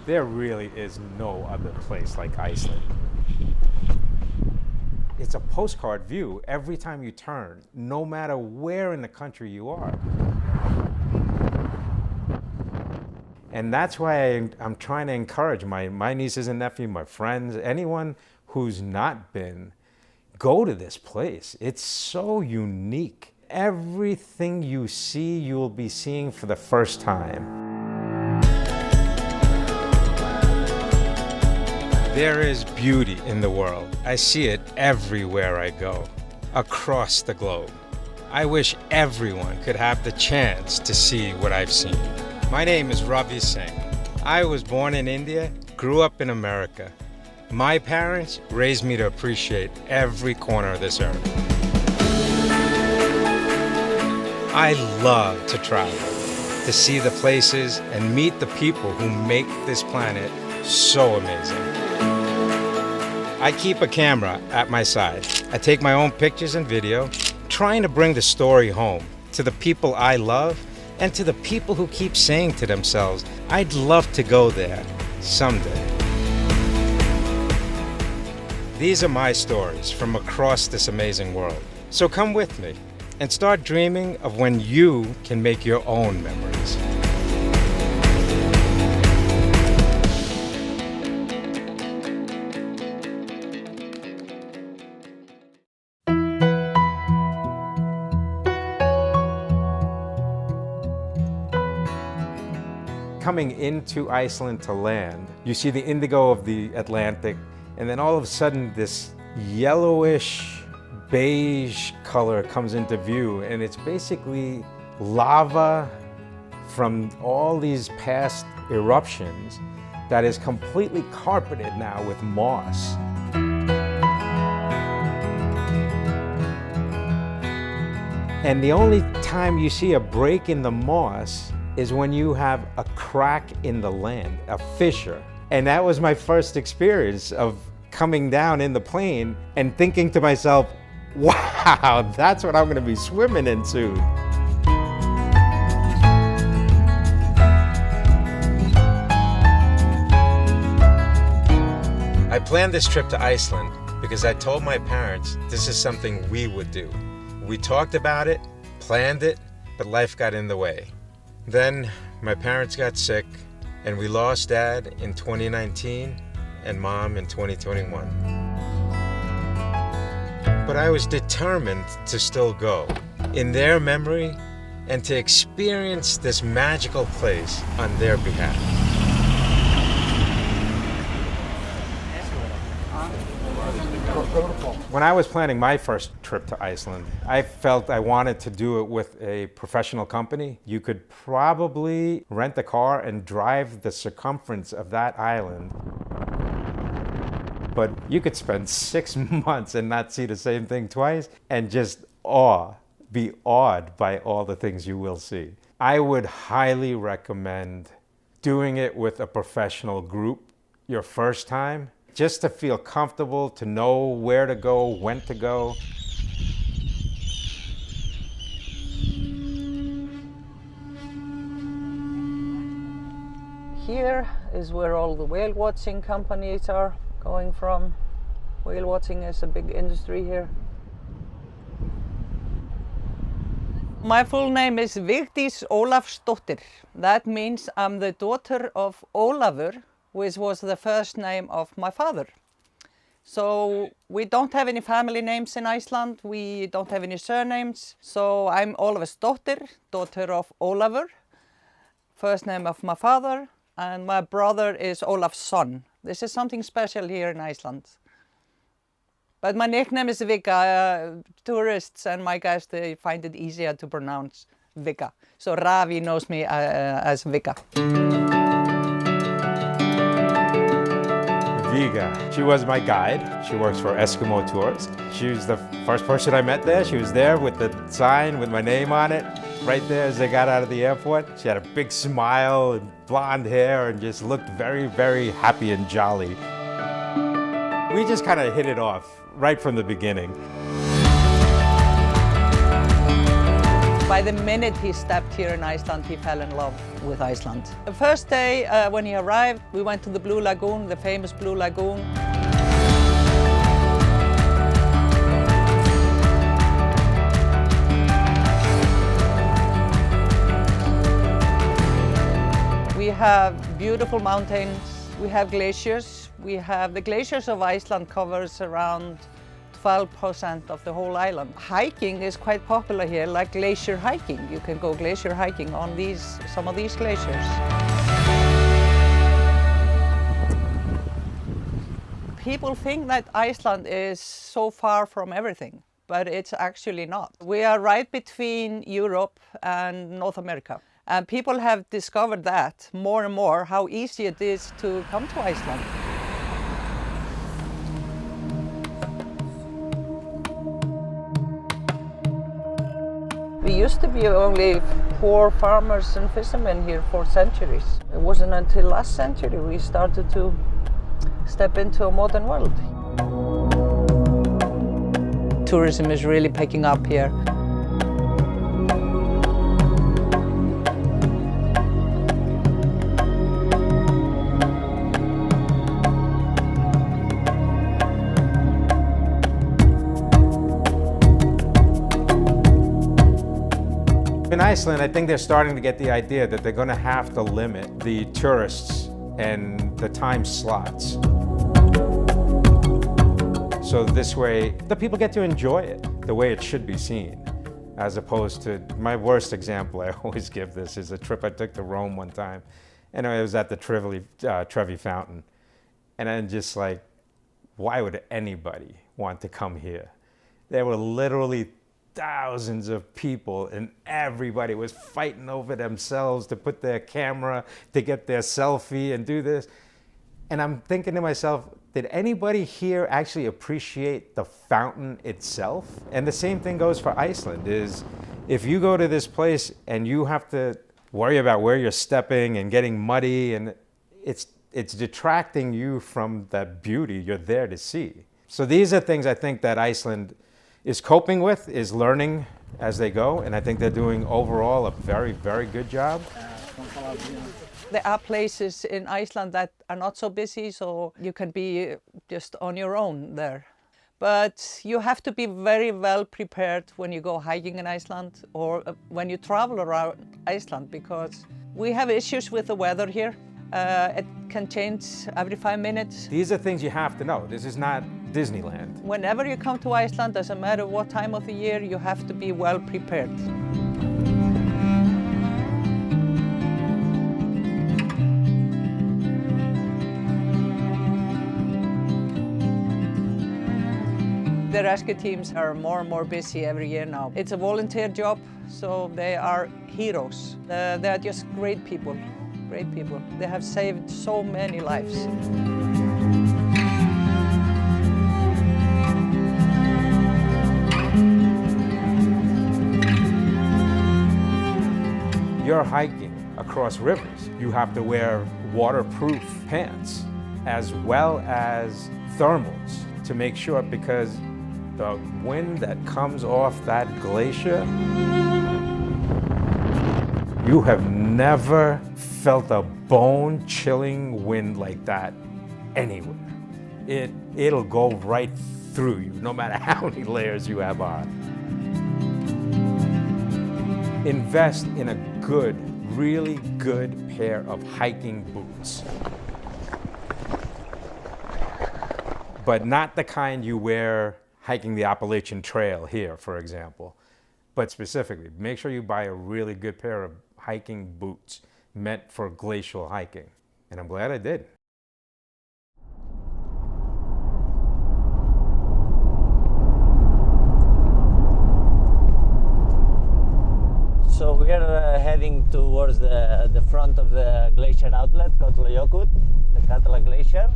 There really is no other place like Iceland. It's a postcard view every time you turn, no matter where in the country you are. And that's why I'm trying to encourage my nieces and nephews, my friends, anyone who's not been, go to this place. It's so unique. Everything you see, you will be seeing for the first time. There is beauty in the world. I see it everywhere I go, across the globe. I wish everyone could have the chance to see what I've seen. My name is Ravi Singh. I was born in India, grew up in America. My parents raised me to appreciate every corner of this earth. I love to travel, to see the places and meet the people who make this planet so amazing. I keep a camera at my side. I take my own pictures and video, trying to bring the story home to the people I love and to the people who keep saying to themselves, I'd love to go there someday. These are my stories from across this amazing world. So come with me and start dreaming of when you can make your own memories. Coming into Iceland to land, you see the indigo of the Atlantic, and then all of a sudden this yellowish beige color comes into view, and it's basically lava from all these past eruptions that is completely carpeted now with moss. And the only time you see a break in the moss is when you have a crack in the land, a fissure. And that was my first experience of coming down in the plane and thinking to myself, wow, that's what I'm gonna be swimming in soon. I planned this trip to Iceland because I told my parents this is something we would do. We talked about it, planned it, but life got in the way. Then my parents got sick and we lost Dad in 2019 and Mom in 2021. But I was determined to still go in their memory and to experience this magical place on their behalf. When I was planning my first trip to Iceland, I felt I wanted to do it with a professional company. You could probably rent a car and drive the circumference of that island. But you could spend 6 months and not see the same thing twice and just be awed by all the things you will see. I would highly recommend doing it with a professional group your first time, just to feel comfortable, to know where to go, when to go. Here is where all the whale watching companies are going from. Whale watching is a big industry here. My full name is Vigdís Ólafsdóttir. That means I'm the daughter of Ólafur, which was the first name of my father. So we don't have any family names in Iceland. We don't have any surnames. So I'm Ólafsdóttir, daughter of Ólafur, first name of my father, and my brother is Ólafsson. This is something special here in Iceland. But my nickname is Vigga. Tourists and my guys, they find it easier to pronounce Vigga. So Ravi knows me as Vigga. Vigga, she was my guide. She works for Eskimo Tours. She was the first person I met there. She was there with the sign with my name on it, right there as I got out of the airport. She had a big smile and blonde hair and just looked very, very happy and jolly. We just kind of hit it off right from the beginning. By the minute he stepped here in Iceland, he fell in love with Iceland. The first day when he arrived, we went to the Blue Lagoon, the famous Blue Lagoon. We have beautiful mountains, we have glaciers. The glaciers of Iceland covers around 12% of the whole island. Hiking is quite popular here, like glacier hiking. You can go glacier hiking on some of these glaciers. People think that Iceland is so far from everything, but it's actually not. We are right between Europe and North America. And people have discovered that more and more, how easy it is to come to Iceland. We used to be only poor farmers and fishermen here for centuries. It wasn't until last century we started to step into a modern world. Tourism is really picking up here. In Iceland, I think they're starting to get the idea that they're going to have to limit the tourists and the time slots. So this way, the people get to enjoy it the way it should be seen, as opposed to, my worst example I always give this is a trip I took to Rome one time, and I was at the Trevi Fountain, and I'm just like, why would anybody want to come here? There were literally thousands of people and everybody was fighting over themselves to put their camera, to get their selfie and do this. And I'm thinking to myself, did anybody here actually appreciate the fountain itself? And the same thing goes for Iceland, is if you go to this place and you have to worry about where you're stepping and getting muddy, and it's detracting you from that beauty you're there to see. So these are things I think that Iceland is coping with, is learning as they go, and I think they're doing overall a very, very good job. There are places in Iceland that are not so busy, so you can be just on your own there. But you have to be very well prepared when you go hiking in Iceland or when you travel around Iceland, because we have issues with the weather here. It can change every 5 minutes. These are things you have to know. This is not Disneyland. Whenever you come to Iceland, doesn't matter what time of the year, you have to be well prepared. The rescue teams are more and more busy every year now. It's a volunteer job, so they are heroes. They are just great people. Great people. They have saved so many lives. You're hiking across rivers. You have to wear waterproof pants as well as thermals to make sure, because the wind that comes off that glacier, you have never felt a bone-chilling wind like that anywhere. It'll go right through you, no matter how many layers you have on. Invest in a good, really good pair of hiking boots. But not the kind you wear hiking the Appalachian Trail here, for example. But specifically, make sure you buy a really good pair of hiking boots meant for glacial hiking. And I'm glad I did. So we are heading towards the front of the glacier outlet, Katla, the Katla Glacier.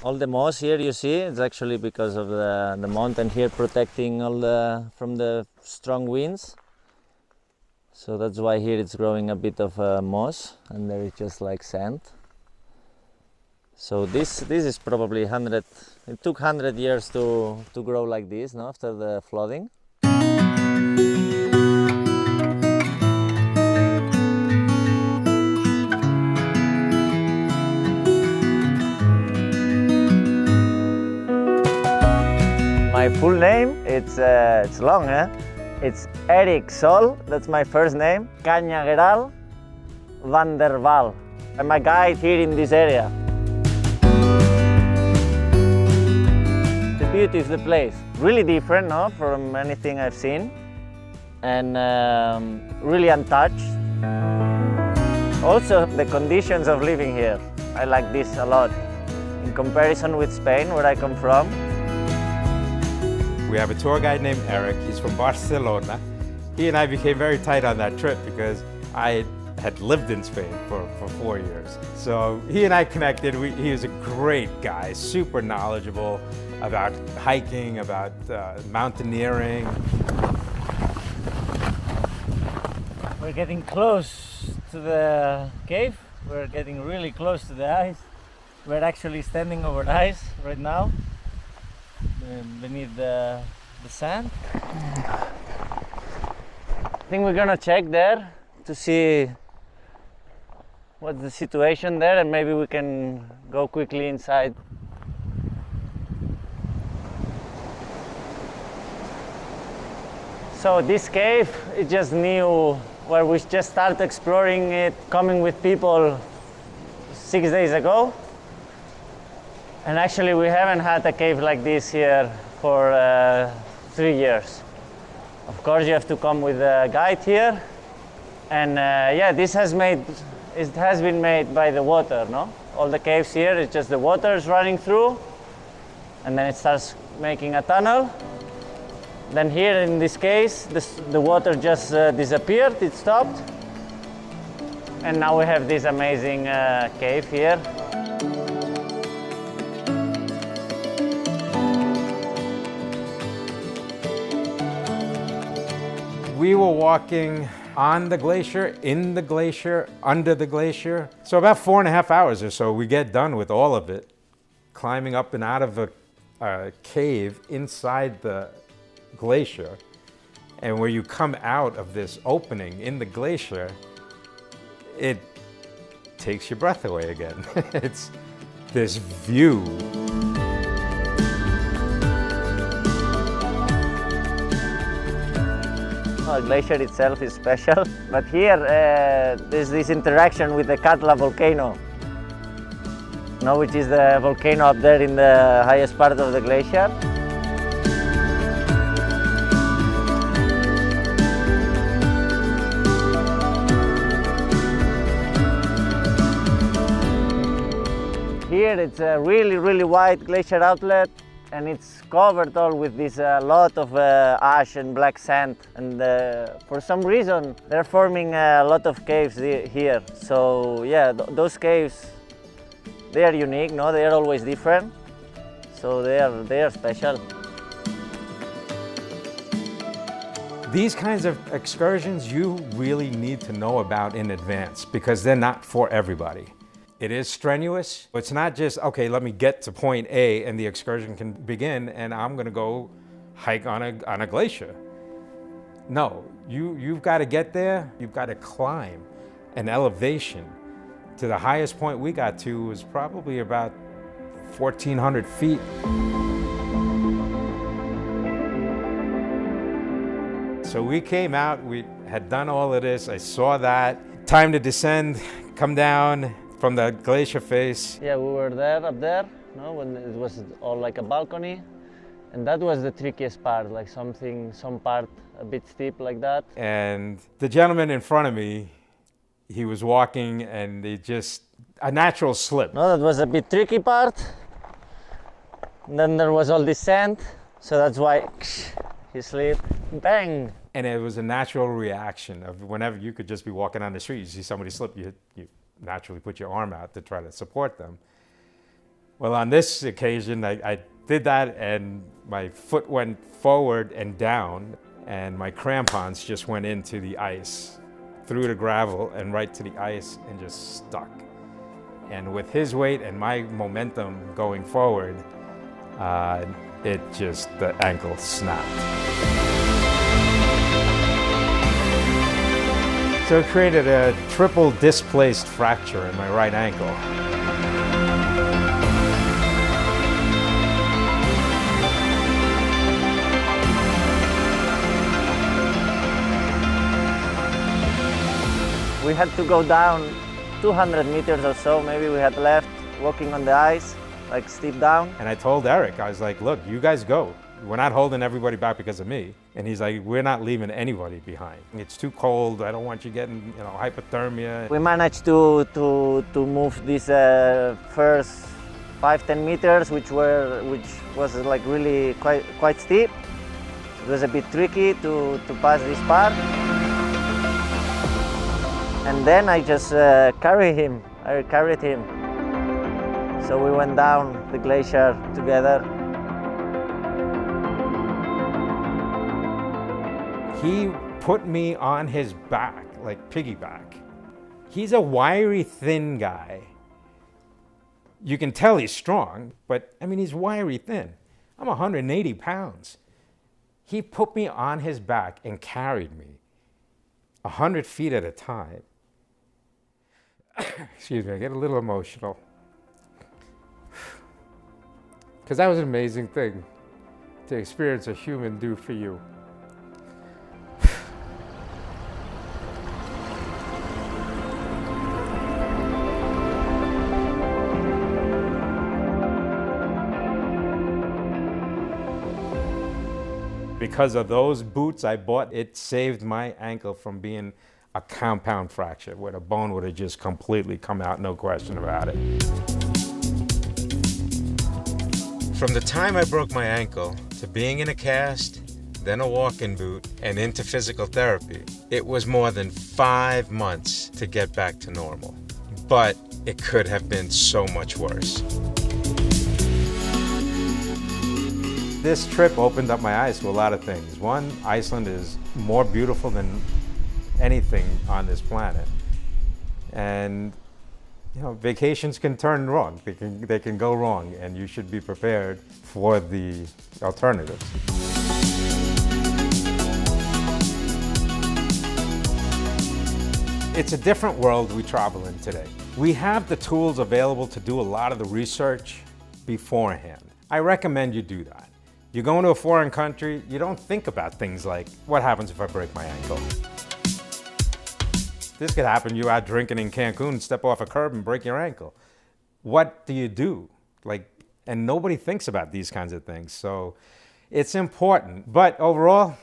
All the moss here you see, it's actually because of the mountain here protecting from the strong winds. So that's why here it's growing a bit of moss, and there is just like sand. So this is probably it took 100 years to grow like this, no, after the flooding. My full name, it's long, eh? It's Erik Sol, that's my first name. Cañaveral van der Waal. I'm a guide here in this area. The beauty of the place, really different, no, from anything I've seen, and really untouched. Also, the conditions of living here, I like this a lot. In comparison with Spain, where I come from. We have a tour guide named Eric. He's from Barcelona. He and I became very tight on that trip because I had lived in Spain for 4 years. So he and I connected. He was a great guy, super knowledgeable about hiking, about mountaineering. We're getting close to the cave. We're getting really close to the ice. We're actually standing over ice right now, beneath the sand. I think we're gonna check there to see what's the situation there, and maybe we can go quickly inside. So this cave is just new, where we just started exploring it, coming with people 6 days ago. And actually we haven't had a cave like this here for 3 years. Of course you have to come with a guide here. And yeah, it has been made by the water, no? All the caves here, it's just the water is running through, and then it starts making a tunnel. Then here in this case, the water just disappeared, it stopped. And now we have this amazing cave here. We were walking on the glacier, in the glacier, under the glacier. So about 4.5 hours or so, we get done with all of it, climbing up and out of a cave inside the glacier. And where you come out of this opening in the glacier, it takes your breath away again. It's this view. The glacier itself is special, but here there's this interaction with the Katla volcano, which is the volcano up there in the highest part of the glacier. Here it's a really wide glacier outlet, and it's covered all with this lot of ash and black sand, and for some reason they're forming a lot of caves here. So yeah, those caves, they are unique, no? They are always different, so they are special. These kinds of excursions you really need to know about in advance because they're not for everybody. It is strenuous. It's not just, okay, let me get to point A and the excursion can begin and I'm gonna go hike on a glacier. No, you've got to get there, you've got to climb an elevation. To the highest point we got to was probably about 1,400 feet. So we came out, we had done all of this, I saw that. Time to descend, come down from the glacier face. Yeah, we were up there, when it was all like a balcony. And that was the trickiest part, like some part a bit steep like that. And the gentleman in front of me, he was walking and a natural slip. No, that was a bit tricky part. And then there was all this sand, so that's why he slipped, bang. And it was a natural reaction of whenever you could just be walking on the street, you see somebody slip, you naturally put your arm out to try to support them. Well, on this occasion, I did that and my foot went forward and down and my crampons just went into the ice, through the gravel and right to the ice and just stuck. And with his weight and my momentum going forward, the ankle snapped. So it created a triple displaced fracture in my right ankle. We had to go down 200 meters or so, maybe we had left, walking on the ice, like steep down. And I told Eric, I was like, look, you guys go. We're not holding everybody back because of me. And he's like, we're not leaving anybody behind. It's too cold. I don't want you getting, hypothermia. We managed to move these first 5-10 meters, which was like really quite steep. It was a bit tricky to pass this part. And then I just carried him. So we went down the glacier together. He put me on his back, like piggyback. He's a wiry, thin guy. You can tell he's strong, but he's wiry thin. I'm 180 pounds. He put me on his back and carried me 100 feet at a time. Excuse me, I get a little emotional. Because that was an amazing thing to experience a human do for you. Because of those boots I bought, it saved my ankle from being a compound fracture where the bone would have just completely come out, no question about it. From the time I broke my ankle to being in a cast, then a walking boot, and into physical therapy, it was more than 5 months to get back to normal. But it could have been so much worse. This trip opened up my eyes to a lot of things. One, Iceland is more beautiful than anything on this planet. And vacations can turn wrong. They can go wrong, and you should be prepared for the alternatives. It's a different world we travel in today. We have the tools available to do a lot of the research beforehand. I recommend you do that. You go into a foreign country, you don't think about things like, what happens if I break my ankle? This could happen, you're out drinking in Cancun, step off a curb and break your ankle. What do you do? And nobody thinks about these kinds of things. So it's important. But overall,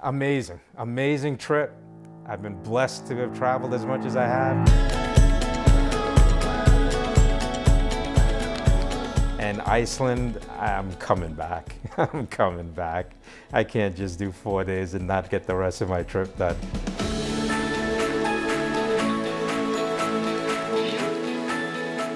amazing trip. I've been blessed to have traveled as much as I have. And Iceland, I'm coming back. I'm coming back. I can't just do 4 days and not get the rest of my trip done.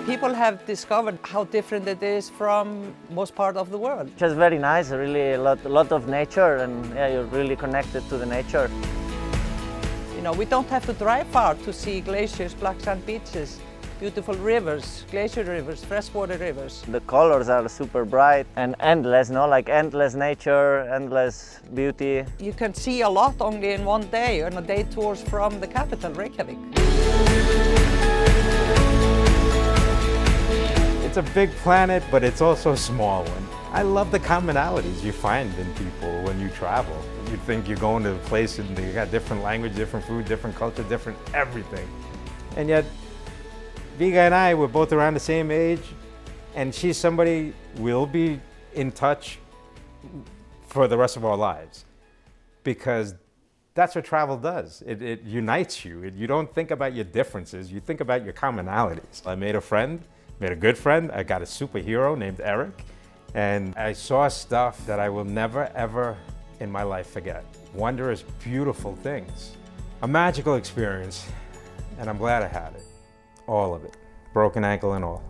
People have discovered how different it is from most part of the world. Just very nice, really a lot of nature, and you're really connected to the nature. We don't have to drive far to see glaciers, black sand beaches, beautiful rivers, glacier rivers, freshwater rivers. The colors are super bright and endless, endless nature, endless beauty. You can see a lot only in one day, on a day tours from the capital, Reykjavik. It's a big planet, but it's also a small one. I love the commonalities you find in people when you travel. You think you're going to a place and you got different language, different food, different culture, different everything. And yet, Vigga and I were both around the same age, and she's somebody we'll be in touch for the rest of our lives. Because that's what travel does. It unites you. You don't think about your differences, you think about your commonalities. I made a friend, made a good friend. I got a superhero named Eric, and I saw stuff that I will never, ever in my life forget. Wondrous, beautiful things. A magical experience, and I'm glad I had it. All of it. Broken ankle and all.